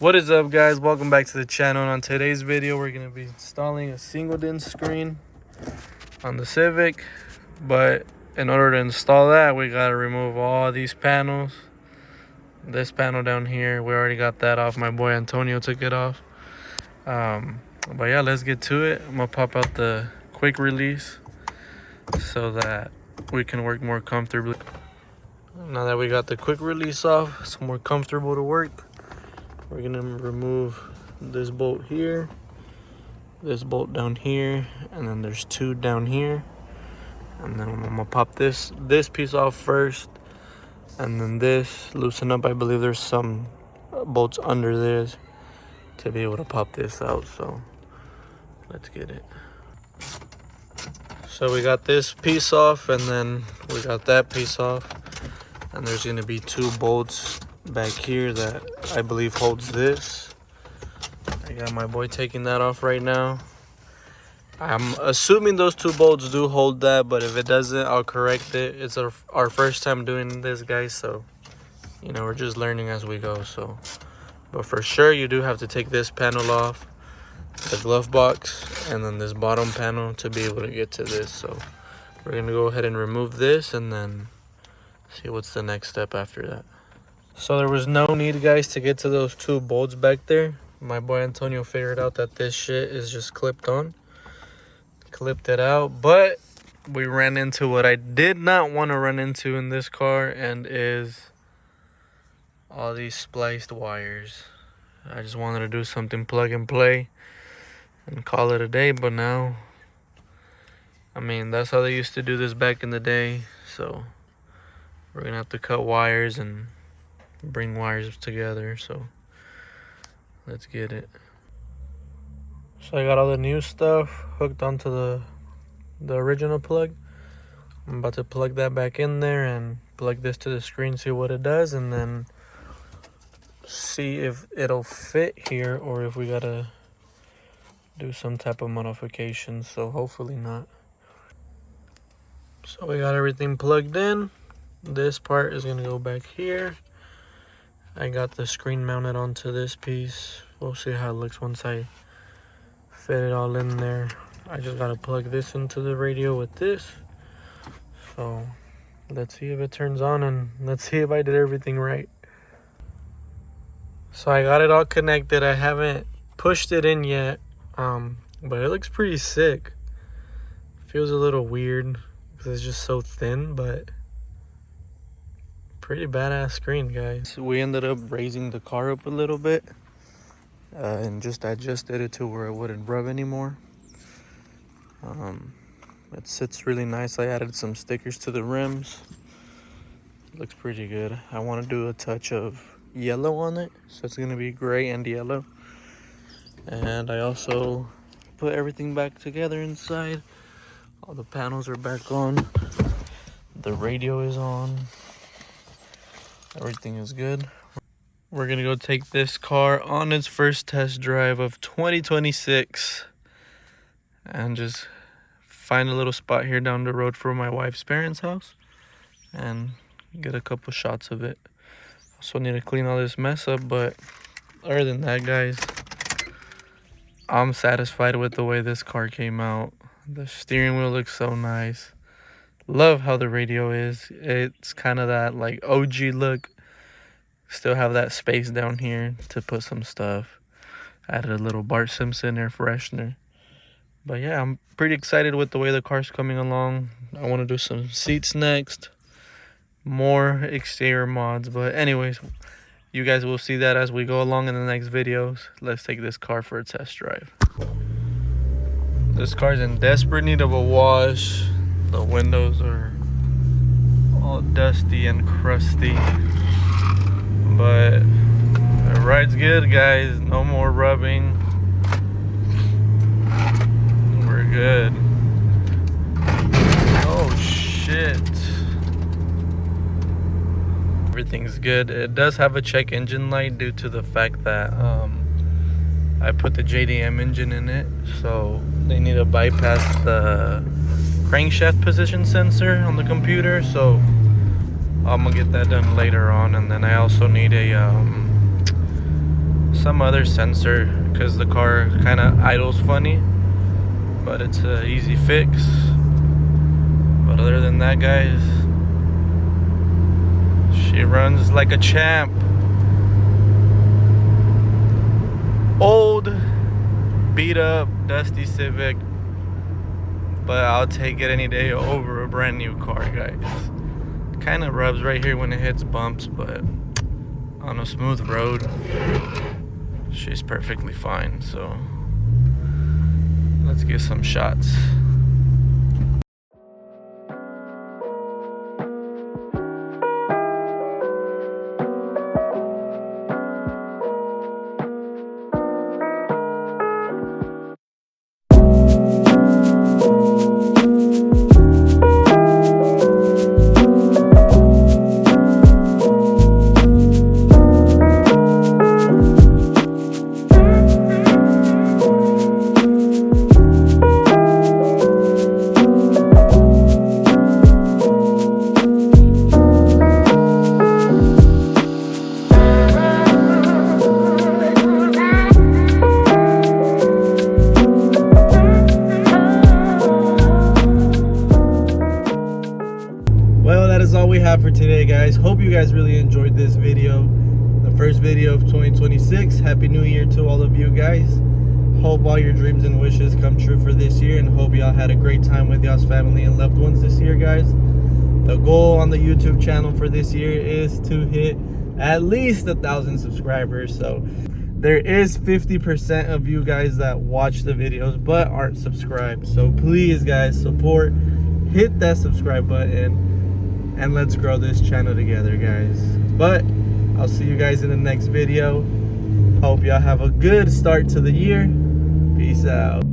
What is up, guys? Welcome back to the channel. And on today's video, we're going to be installing a single DIN screen on the Civic. But in order to install that, we got to remove all these panels. This panel down here, we already got that off. My boy Antonio took it off. But yeah, let's get to it. I'm going to pop out the quick release so that we can work more comfortably. Now that we got the quick release off, it's more comfortable to work. We're gonna remove this bolt here, this bolt down here, and then there's two down here. And then I'm gonna pop this piece off first, and then this loosen up. I believe there's some bolts under this to be able to pop this out. So let's get it. So we got this piece off, and then we got that piece off, and there's gonna be two bolts back here that I believe holds this. I got my boy taking that off right now. I'm assuming those two bolts do hold that, but if it doesn't, I'll correct it. It's our first time doing this, guys, so you know, we're just learning as we go. So but for sure you do have to take this panel off, the glove box, and then this bottom panel to be able to get to this. So we're gonna go ahead and remove this and then see what's the next step after that. So there was no need, guys, to get to those two bolts back there. My boy Antonio figured out that this shit is just clipped on. Clipped it out, but we ran into what I did not want to run into in this car, and is all these spliced wires. I just wanted to do something plug and play and call it a day, but now, I mean, that's how they used to do this back in the day. So we're gonna have to cut wires and bring wires together. So let's get it. So I got all the new stuff hooked onto the original plug. I'm about to plug that back in there and plug this to the screen, see what it does, and then see if it'll fit here or if we gotta do some type of modification. So hopefully not. So we got everything plugged in. This part is gonna go back here. I got the screen mounted onto this piece. We'll see how it looks once I fit it all in there. I just gotta plug this into the radio with this. So let's see if it turns on, and let's see if I did everything right. So I got it all connected. I haven't pushed it in yet, but it looks pretty sick. Feels a little weird because it's just so thin, but pretty badass screen, guys. We ended up raising the car up a little bit and just adjusted it to where it wouldn't rub anymore. It sits really nice. I added some stickers to the rims. It looks pretty good. I want to do a touch of yellow on it, so it's going to be gray and yellow. And I also put everything back together inside. All the panels are back on. The radio is on. Everything is good. We're gonna go take this car on its first test drive of 2026 and just find a little spot here down the road for my wife's parents' house and get a couple shots of it. Also need to clean all this mess up, but other than that, guys, I'm satisfied with the way this car came out. The steering wheel looks so nice. Love how the radio is. It's kind of that like OG look. Still have that space down here to put some stuff. Added a little Bart Simpson air freshener. But yeah, I'm pretty excited with the way the car's coming along. I want to do some seats next. More exterior mods. But anyways, you guys will see that as we go along in the next videos. Let's take this car for a test drive. This car's in desperate need of a wash. The windows are all dusty and crusty, but it rides good, guys. No more rubbing. We're good. Oh shit. Everything's good. It does have a check engine light due to the fact that I put the JDM engine in it, so they need to bypass the crankshaft position sensor on the computer. So I'm gonna get that done later on. And then I also need a some other sensor because the car kind of idles funny, but it's an easy fix. But other than that, guys, she runs like a champ. Old, beat up, dusty Civic, but I'll take it any day over a brand new car, guys. Kind of rubs right here when it hits bumps, but on a smooth road, she's perfectly fine. So let's get some shots. Well, that is all we have for today, guys. Hope you guys really enjoyed this video, the first video of 2026. Happy New Year to all of you guys. Hope all your dreams and wishes come true for this year, and hope y'all had a great time with y'all's family and loved ones this year, guys. The goal on the YouTube channel for this year is to hit at least 1,000 subscribers. So there is 50% of you guys that watch the videos but aren't subscribed. So please, guys, support, hit that subscribe button, and let's grow this channel together, guys. But I'll see you guys in the next video. Hope y'all have a good start to the year. Peace out.